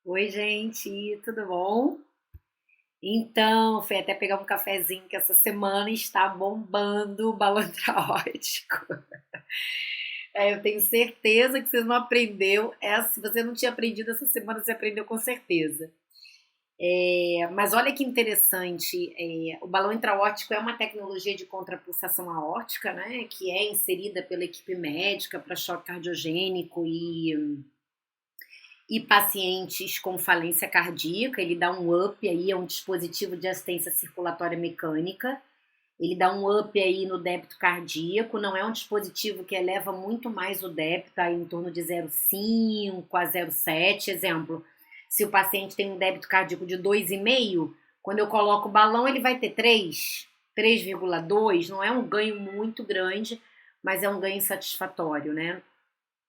Oi, gente, tudo bom? Então, fui até pegar um cafezinho que essa semana está bombando o balão traótico. Eu tenho certeza que você não aprendeu. Se você não tinha aprendido essa semana, você aprendeu com certeza. Mas olha que interessante, o balão intraórtico é uma tecnologia de contrapulsação aórtica, né? Que é inserida pela equipe médica para choque cardiogênico e pacientes com falência cardíaca, ele dá um up aí, é um dispositivo de assistência circulatória mecânica, ele dá um up aí no débito cardíaco, não é um dispositivo que eleva muito mais o débito, aí em torno de 0,5 a 0,7, exemplo, se o paciente tem um débito cardíaco de 2,5, quando eu coloco o balão ele vai ter 3, 3,2, não é um ganho muito grande, mas é um ganho satisfatório, né?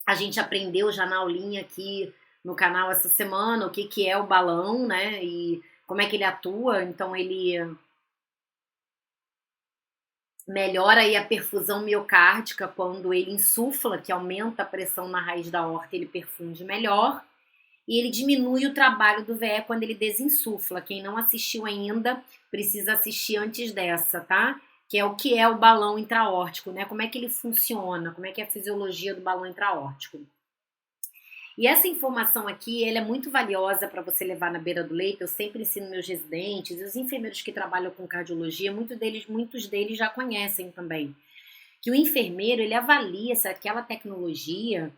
A gente aprendeu já na aulinha aqui no canal essa semana o que, que é o balão, né? E como é que ele atua. Então ele melhora aí a perfusão miocárdica quando ele insufla, que aumenta a pressão na raiz da aorta, ele perfunde melhor. E ele diminui o trabalho do VE quando ele desinsufla. Quem não assistiu ainda, precisa assistir antes dessa, tá? Que é o balão intraórtico, né? Como é que ele funciona, como é que é a fisiologia do balão intraórtico. E essa informação aqui, ela é muito valiosa para você levar na beira do leito. Eu sempre ensino meus residentes e os enfermeiros que trabalham com cardiologia, muitos deles já conhecem também. Que o enfermeiro, ele avalia se aquela tecnologia,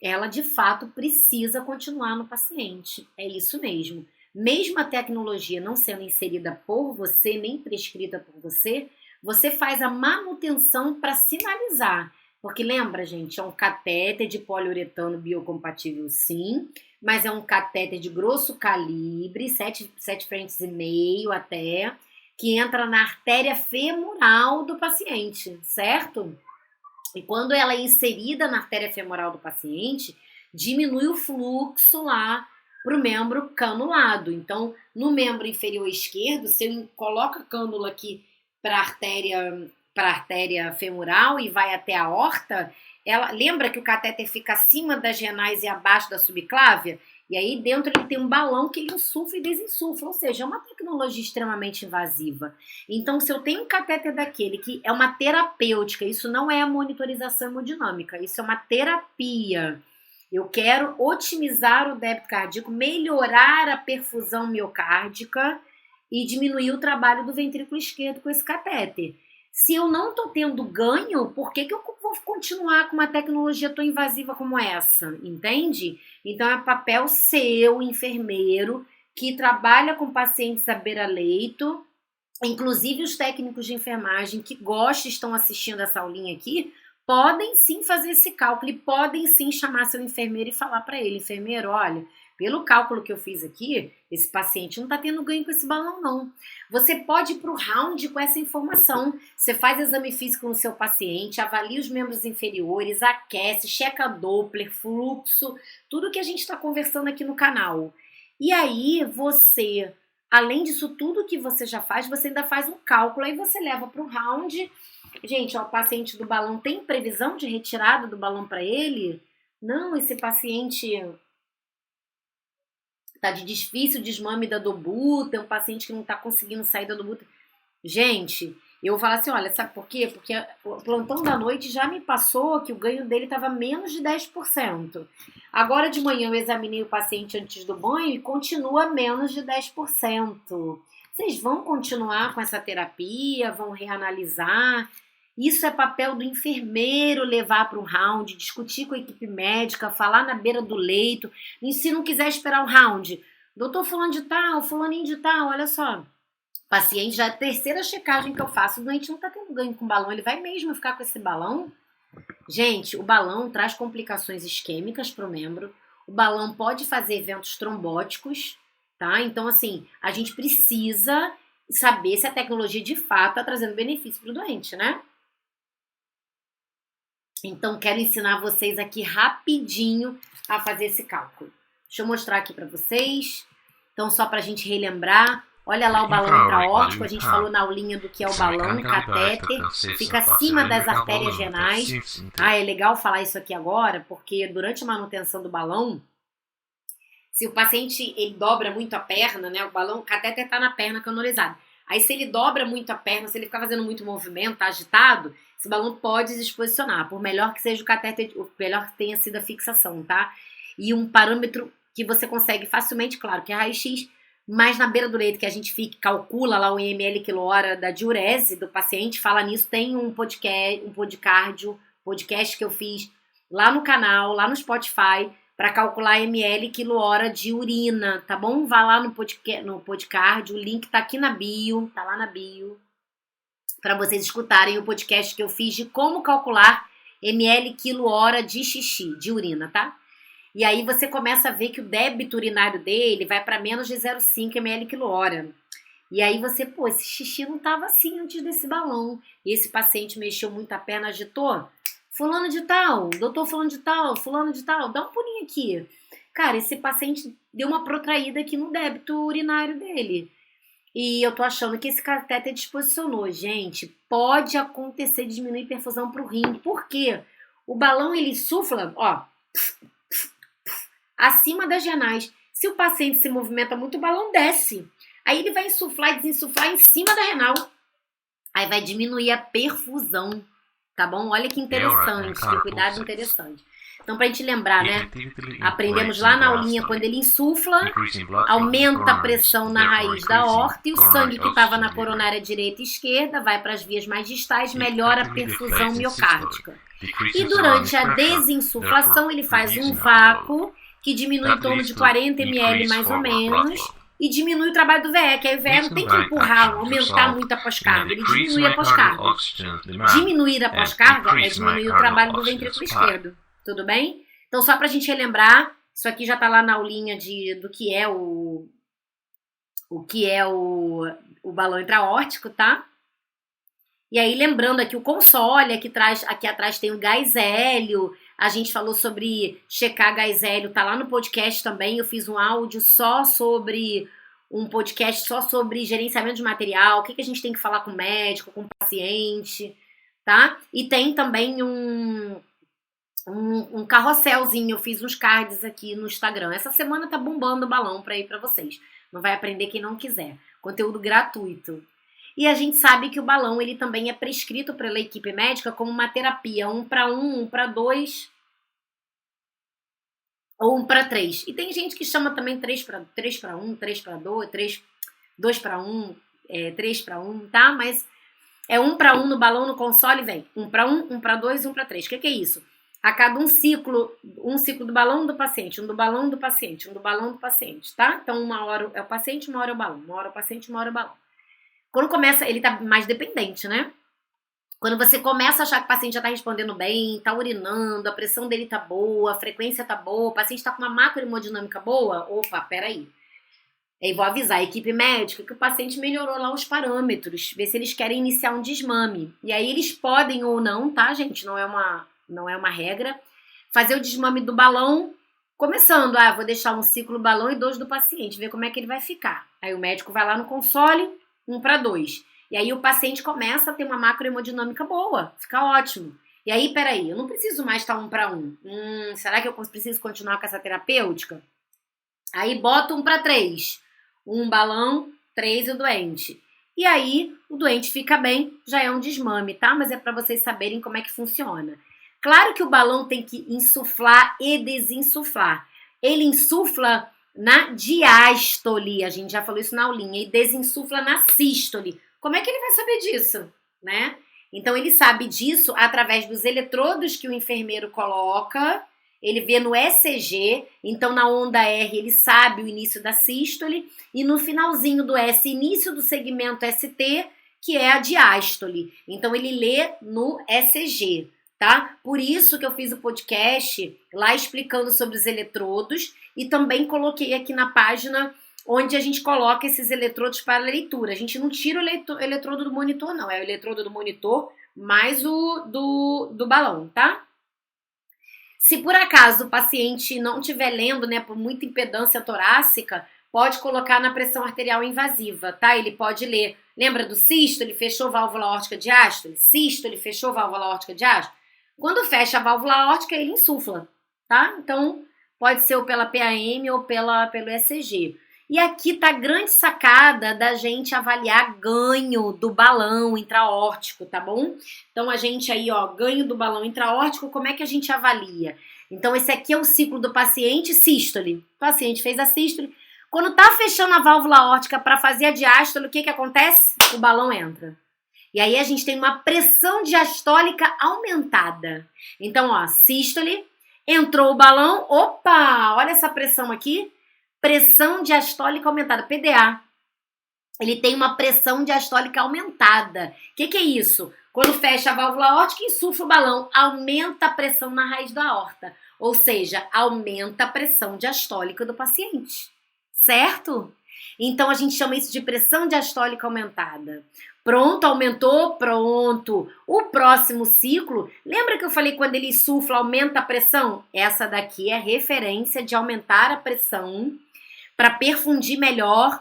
ela de fato precisa continuar no paciente. É isso mesmo. Mesmo a tecnologia não sendo inserida por você, nem prescrita por você, você faz a manutenção para sinalizar. Porque lembra, gente, é um catéter de poliuretano biocompatível, sim, mas é um catéter de grosso calibre, 7 frentes e meio até, que entra na artéria femoral do paciente, certo? E quando ela é inserida na artéria femoral do paciente, diminui o fluxo lá para o membro canulado. Então, no membro inferior esquerdo, se eu coloco a cânula aqui para a artéria femoral e vai até a aorta, ela lembra que o catéter fica acima das renais e abaixo da subclávia? E aí dentro ele tem um balão que ele insufla e desinsufla, ou seja, é uma tecnologia extremamente invasiva. Então, se eu tenho um catéter daquele que é uma terapêutica, isso não é a monitorização hemodinâmica, isso é uma terapia. Eu quero otimizar o débito cardíaco, melhorar a perfusão miocárdica e diminuir o trabalho do ventrículo esquerdo com esse catéter. Se eu não estou tendo ganho, por que, que eu vou continuar com uma tecnologia tão invasiva como essa? Entende? Então é papel seu, enfermeiro, que trabalha com pacientes à beira-leito, inclusive os técnicos de enfermagem que gostam, estão assistindo essa aulinha aqui, podem sim fazer esse cálculo e podem sim chamar seu enfermeiro e falar para ele, enfermeiro, olha, pelo cálculo que eu fiz aqui, esse paciente não está tendo ganho com esse balão, não. Você pode ir para o round com essa informação. Você faz exame físico no seu paciente, avalia os membros inferiores, aquece, checa Doppler, fluxo, tudo que a gente está conversando aqui no canal. E aí você, além disso tudo que você já faz, você ainda faz um cálculo, aí você leva para o round. Gente, ó, o paciente do balão tem previsão de retirada do balão para ele? Não, esse paciente tá de difícil desmame da dobuta, é um paciente que não tá conseguindo sair da dobuta. Gente, eu vou falar assim, olha, sabe por quê? Porque o plantão da noite já me passou que o ganho dele estava menos de 10%. Agora de manhã eu examinei o paciente antes do banho e continua menos de 10%. Vocês vão continuar com essa terapia? Vão reanalisar? Isso é papel do enfermeiro levar para o round, discutir com a equipe médica, falar na beira do leito. E se não quiser esperar o round, doutor fulano de tal, fulaninho de tal, olha só. Paciente, já é a terceira checagem que eu faço, o doente não tá tendo ganho com balão, ele vai mesmo ficar com esse balão? Gente, o balão traz complicações isquêmicas para o membro, o balão pode fazer eventos trombóticos, tá? Então, assim, a gente precisa saber se a tecnologia de fato está trazendo benefício para o doente, né? Então, quero ensinar vocês aqui rapidinho a fazer esse cálculo. Deixa eu mostrar aqui para vocês. Então, só para a gente relembrar, olha lá o balão intraórtico, a gente falou na aulinha do que é o balão, catéter, fica acima das artérias renais. Ah, é legal falar isso aqui agora, porque durante a manutenção do balão, Se o paciente ele dobra muito a perna, né? O balão, o catéter tá na perna canorizada. Aí se ele dobra muito a perna, se ele ficar fazendo muito movimento, tá agitado, esse balão pode desposicionar, por melhor que seja o catéter, por melhor que tenha sido a fixação, tá? E um parâmetro que você consegue facilmente, claro, que é raio-x, mas na beira do leito que a gente fica, calcula lá o ml quilo-hora da diurese do paciente, fala nisso, tem um podcast que eu fiz lá no canal, lá no Spotify, para calcular ml quilo-hora de urina, tá bom? Vá lá no podcast, o link tá aqui na bio, tá lá na bio, para vocês escutarem o podcast que eu fiz de como calcular ml quilo-hora de xixi, de urina, tá? E aí você começa a ver que o débito urinário dele vai para menos de 0,5 ml quilo-hora. E aí você, pô, esse xixi não tava assim antes desse balão. E esse paciente mexeu muito a perna, agitou. Fulano de tal, doutor fulano de tal, dá um pulinho aqui. Cara, esse paciente deu uma protraída aqui no débito urinário dele. E eu tô achando que esse catéter disposicionou. Gente, pode acontecer de diminuir perfusão pro rim. Por quê? O balão, ele insufla, ó, acima das renais. Se o paciente se movimenta muito, o balão desce. Aí ele vai insuflar e desinsuflar em cima da renal. Aí vai diminuir a perfusão. Tá bom? Olha que interessante, que cuidado interessante. Então, pra gente lembrar, né? Aprendemos lá na aulinha, quando ele insufla, aumenta a pressão na raiz da aorta e o sangue que estava na coronária direita e esquerda vai para as vias mais distais, melhora a perfusão miocárdica. E durante a desinsuflação, ele faz um vácuo que diminui em torno de 40 ml mais ou menos e diminui o trabalho do VE, que aí o VE não tem que empurrar, aumentar muito a pós-carga, ele diminui a pós-carga. Diminuir a pós-carga é diminuir o trabalho do ventrículo esquerdo, tudo bem? Então só pra gente relembrar, isso aqui já tá lá na aulinha do que é o balão intraórtico, tá? E aí lembrando aqui o console, aqui atrás tem o gás hélio. A gente falou sobre checar gás hélio, tá lá no podcast também. Eu fiz um áudio um podcast só sobre gerenciamento de material, o que a gente tem que falar com o médico, com o paciente, tá? E tem também um carrosselzinho, eu fiz uns cards aqui no Instagram. Essa semana tá bombando o balão pra ir pra vocês. Não vai aprender quem não quiser. Conteúdo gratuito. E a gente sabe que o balão ele também é prescrito pela equipe médica como uma terapia 1 para 1, 1 para 2 ou 1 para 3. E tem gente que chama também 3 para 1, 3 para 2, 2 para 1, 3 para 1, tá? Mas é 1 para 1 no balão, no console, vem 1 para 1, 1 para 2, 1 para 3. O que é isso? A cada um ciclo do balão do paciente, um do balão do paciente, um do balão do paciente, tá? Então uma hora é o paciente, uma hora é o balão, uma hora é o paciente, uma hora é o balão. Quando começa, ele tá mais dependente, né? Quando você começa a achar que o paciente já tá respondendo bem, tá urinando, a pressão dele tá boa, a frequência tá boa, o paciente tá com uma macrohemodinâmica boa, opa, peraí. Aí vou avisar a equipe médica que o paciente melhorou lá os parâmetros, ver se eles querem iniciar um desmame. E aí eles podem ou não, tá, gente? Não é uma regra. Fazer o desmame do balão, começando, vou deixar um ciclo do balão e 2 do paciente, ver como é que ele vai ficar. Aí o médico vai lá no console, 1 para 2. E aí o paciente começa a ter uma macrohemodinâmica boa, fica ótimo. E aí, peraí, eu não preciso mais estar 1 para 1. Será que eu preciso continuar com essa terapêutica? Aí bota 1 para 3. 1 balão, 3 o doente. E aí o doente fica bem, já é um desmame, tá? Mas é para vocês saberem como é que funciona. Claro que o balão tem que insuflar e desinsuflar. Ele insufla na diástole, a gente já falou isso na aulinha, e desinsufla na sístole. Como é que ele vai saber disso, né? Então ele sabe disso através dos eletrodos que o enfermeiro coloca, ele vê no ECG, então na onda R ele sabe o início da sístole, e no finalzinho do S, início do segmento ST, que é a diástole. Então ele lê no ECG, tá? Por isso que eu fiz o podcast lá explicando sobre os eletrodos, e também coloquei aqui na página onde a gente coloca esses eletrodos para leitura. A gente não tira o eletrodo do monitor, não. É o eletrodo do monitor mais o do balão, tá? Se por acaso o paciente não estiver lendo, né, por muita impedância torácica, pode colocar na pressão arterial invasiva, tá? Ele pode ler. Lembra do sístole, fechou válvula aórtica diástole? Sístole, fechou válvula aórtica diástole? Quando fecha a válvula aórtica, ele insufla, tá? Então, pode ser ou pela PAM ou pelo ECG. E aqui tá a grande sacada da gente avaliar ganho do balão intraórtico, tá bom? Então a gente aí, ó, ganho do balão intraórtico, como é que a gente avalia? Então esse aqui é o ciclo do paciente, sístole. O paciente fez a sístole. Quando tá fechando a válvula aórtica para fazer a diástole, o que acontece? O balão entra. E aí a gente tem uma pressão diastólica aumentada. Então, ó, sístole, entrou o balão, opa, olha essa pressão aqui. Pressão diastólica aumentada, PDA. Ele tem uma pressão diastólica aumentada. O que é isso? Quando fecha a válvula aórtica, insufla o balão, aumenta a pressão na raiz da aorta. Ou seja, aumenta a pressão diastólica do paciente. Certo? Então a gente chama isso de pressão diastólica aumentada. Pronto, aumentou? Pronto. O próximo ciclo, lembra que eu falei quando ele insufla, aumenta a pressão? Essa daqui é referência de aumentar a pressão para perfundir melhor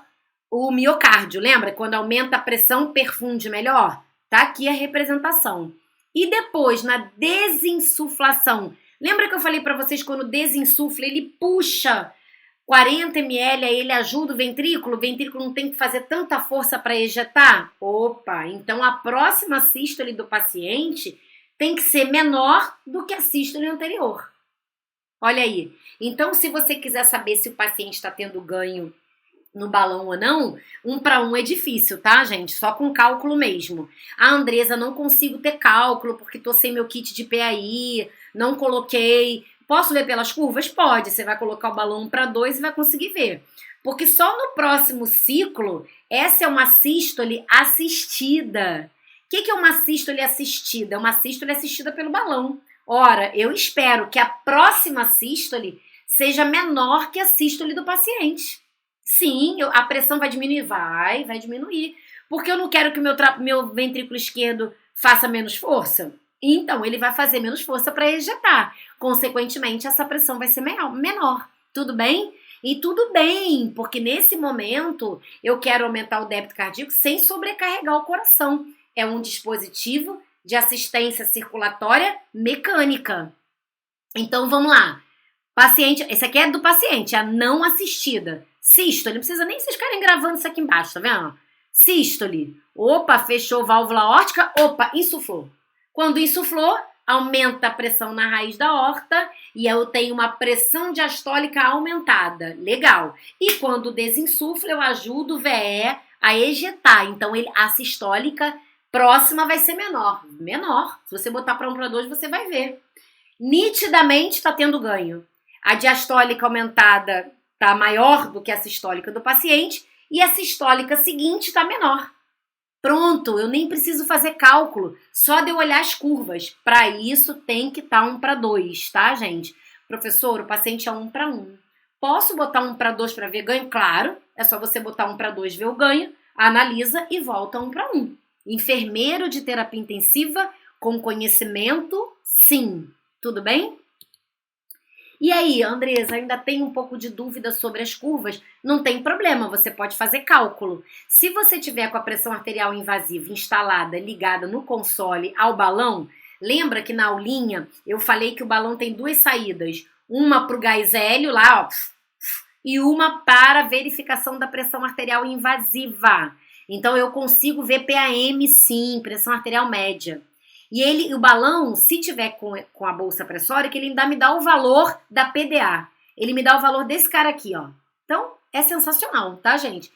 o miocárdio. Lembra? Quando aumenta a pressão, perfunde melhor? Tá aqui a representação. E depois, na desinsuflação, lembra que eu falei para vocês quando desinsufla, ele puxa 40 ml, aí ele ajuda o ventrículo não tem que fazer tanta força para ejetar? Opa, então a próxima sístole do paciente tem que ser menor do que a sístole anterior. Olha aí. Então, se você quiser saber se o paciente está tendo ganho no balão ou não, 1 para 1 é difícil, tá, gente? Só com cálculo mesmo. A Andresa, não consigo ter cálculo porque tô sem meu kit de PAI, não coloquei. Posso ver pelas curvas? Pode. Você vai colocar o balão 1 para 2 e vai conseguir ver. Porque só no próximo ciclo, essa é uma sístole assistida. O que é uma sístole assistida? É uma sístole assistida pelo balão. Ora, eu espero que a próxima sístole seja menor que a sístole do paciente. Sim, a pressão vai diminuir? Vai diminuir. Porque eu não quero que o meu ventrículo esquerdo faça menos força. Então, ele vai fazer menos força para ejetar. Consequentemente, essa pressão vai ser menor. Tudo bem? E tudo bem, porque nesse momento eu quero aumentar o débito cardíaco sem sobrecarregar o coração. É um dispositivo de assistência circulatória mecânica. Então, vamos lá. Paciente, esse aqui é do paciente, a não assistida. Sístole, não precisa nem vocês ficarem gravando isso aqui embaixo, tá vendo? Sístole. Opa, fechou válvula aórtica. Opa, insuflou. Quando insuflou, aumenta a pressão na raiz da aorta e eu tenho uma pressão diastólica aumentada. Legal. E quando desinsufla, eu ajudo o VE a ejetar. Então, a sistólica próxima vai ser menor. Menor. Se você botar para 1 para 2, você vai ver. Nitidamente está tendo ganho. A diastólica aumentada está maior do que a sistólica do paciente e a sistólica seguinte está menor. Pronto, eu nem preciso fazer cálculo, só de eu olhar as curvas. Para isso tem que estar 1 para 2, tá, gente? Professor, o paciente é 1 para 1. Posso botar 1 para 2 para ver ganho? Claro, é só você botar 1 para 2, ver o ganho, analisa e volta 1 para 1. Enfermeiro de terapia intensiva com conhecimento, sim. Tudo bem? E aí, Andresa, ainda tem um pouco de dúvida sobre as curvas? Não tem problema, você pode fazer cálculo. Se você tiver com a pressão arterial invasiva instalada, ligada no console ao balão, lembra que na aulinha eu falei que o balão tem 2 saídas. Uma para o gás hélio lá, ó, e uma para verificação da pressão arterial invasiva. Então eu consigo ver PAM sim, pressão arterial média. E o balão, se tiver com a bolsa pressórica, ele ainda me dá o valor da PDA. Ele me dá o valor desse cara aqui, ó. Então, é sensacional, tá, gente?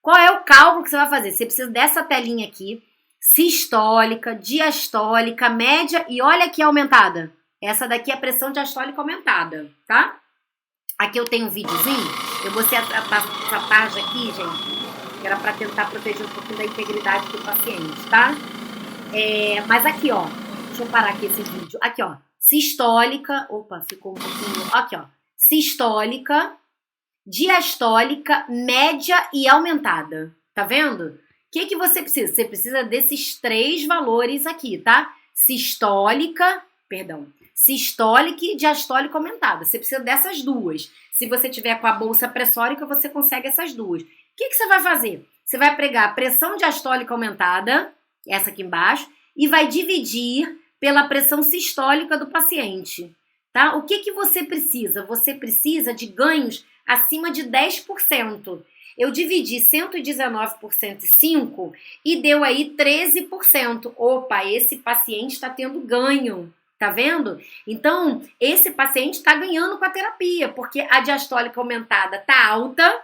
Qual é o cálculo que você vai fazer? Você precisa dessa telinha aqui, sistólica, diastólica, média e olha aqui a aumentada. Essa daqui é a pressão diastólica aumentada, tá? Aqui eu tenho um videozinho, eu botei essa tarja aqui, gente, que era para tentar proteger um pouquinho da integridade do paciente, tá? Mas aqui, ó, deixa eu parar aqui esse vídeo. Aqui, ó, sistólica, opa, ficou um pouquinho, aqui, ó, sistólica, diastólica, média e aumentada. Tá vendo? O que você precisa? Você precisa desses 3 valores aqui, tá? Sistólica e diastólica aumentada. Você precisa dessas 2. Se você tiver com a bolsa pressórica, você consegue essas 2. O que você vai fazer? Você vai pregar a pressão diastólica aumentada, essa aqui embaixo, e vai dividir pela pressão sistólica do paciente. tá? O que que você precisa? Você precisa de ganhos acima de 10%. Eu dividi 119 por 105 e deu aí 13%. Opa, esse paciente está tendo ganho. Tá vendo? Então, esse paciente está ganhando com a terapia, porque a diastólica aumentada tá alta.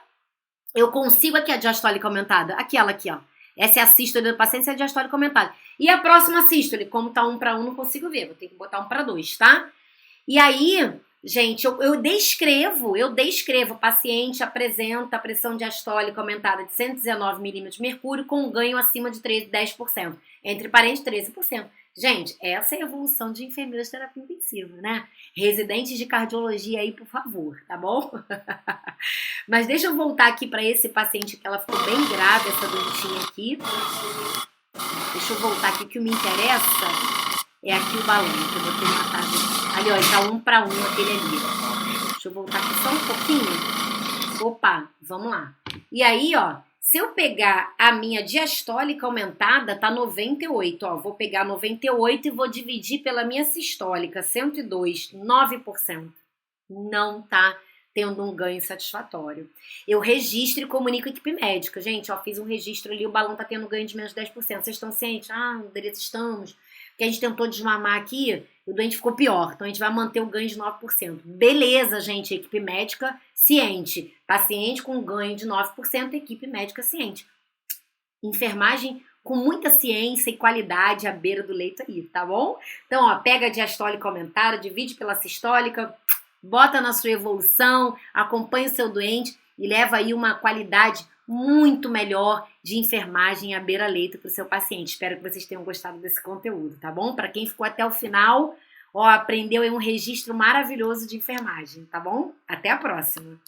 Eu consigo aqui a diastólica aumentada. Aquela aqui, ó. Essa é a sístole do paciente, essa é a diastólica aumentada. E a próxima sístole, como tá 1 para 1, não consigo ver. Vou ter que botar 1 para 2, tá? E aí, gente, eu descrevo. O paciente apresenta a pressão diastólica aumentada de 119 milímetros de mercúrio com um ganho acima de 10%. Entre parênteses, 13%. Gente, essa é a evolução de enfermeiros de terapia intensiva, né? Residentes de cardiologia aí, por favor, tá bom? Mas deixa eu voltar aqui para esse paciente que ela ficou bem grave, essa doentinha aqui. Deixa eu voltar aqui, que o que me interessa é aqui o balão, que eu botei na taxa. Ali, ó, ele tá 1 para 1 aquele ali. Deixa eu voltar aqui só um pouquinho. Opa, vamos lá. E aí, ó, se eu pegar a minha diastólica aumentada, tá 98, ó. Vou pegar 98 e vou dividir pela minha sistólica, 102, 9%. Não tá tendo um ganho satisfatório. Eu registro e comunico a equipe médica. Gente, ó, fiz um registro ali, o balão tá tendo ganho de menos 10%. Vocês estão cientes? Ah, beleza, estamos. Porque a gente tentou desmamar aqui, o doente ficou pior. Então a gente vai manter o ganho de 9%. Beleza, gente, equipe médica ciente. Paciente com ganho de 9%, equipe médica ciente. Enfermagem com muita ciência e qualidade à beira do leito aí, tá bom? Então, ó, pega a diastólica aumentada, divide pela sistólica, bota na sua evolução, acompanha o seu doente e leva aí uma qualidade muito melhor de enfermagem à beira-leito para o seu paciente. Espero que vocês tenham gostado desse conteúdo, tá bom? Para quem ficou até o final, ó, aprendeu aí um registro maravilhoso de enfermagem, tá bom? Até a próxima!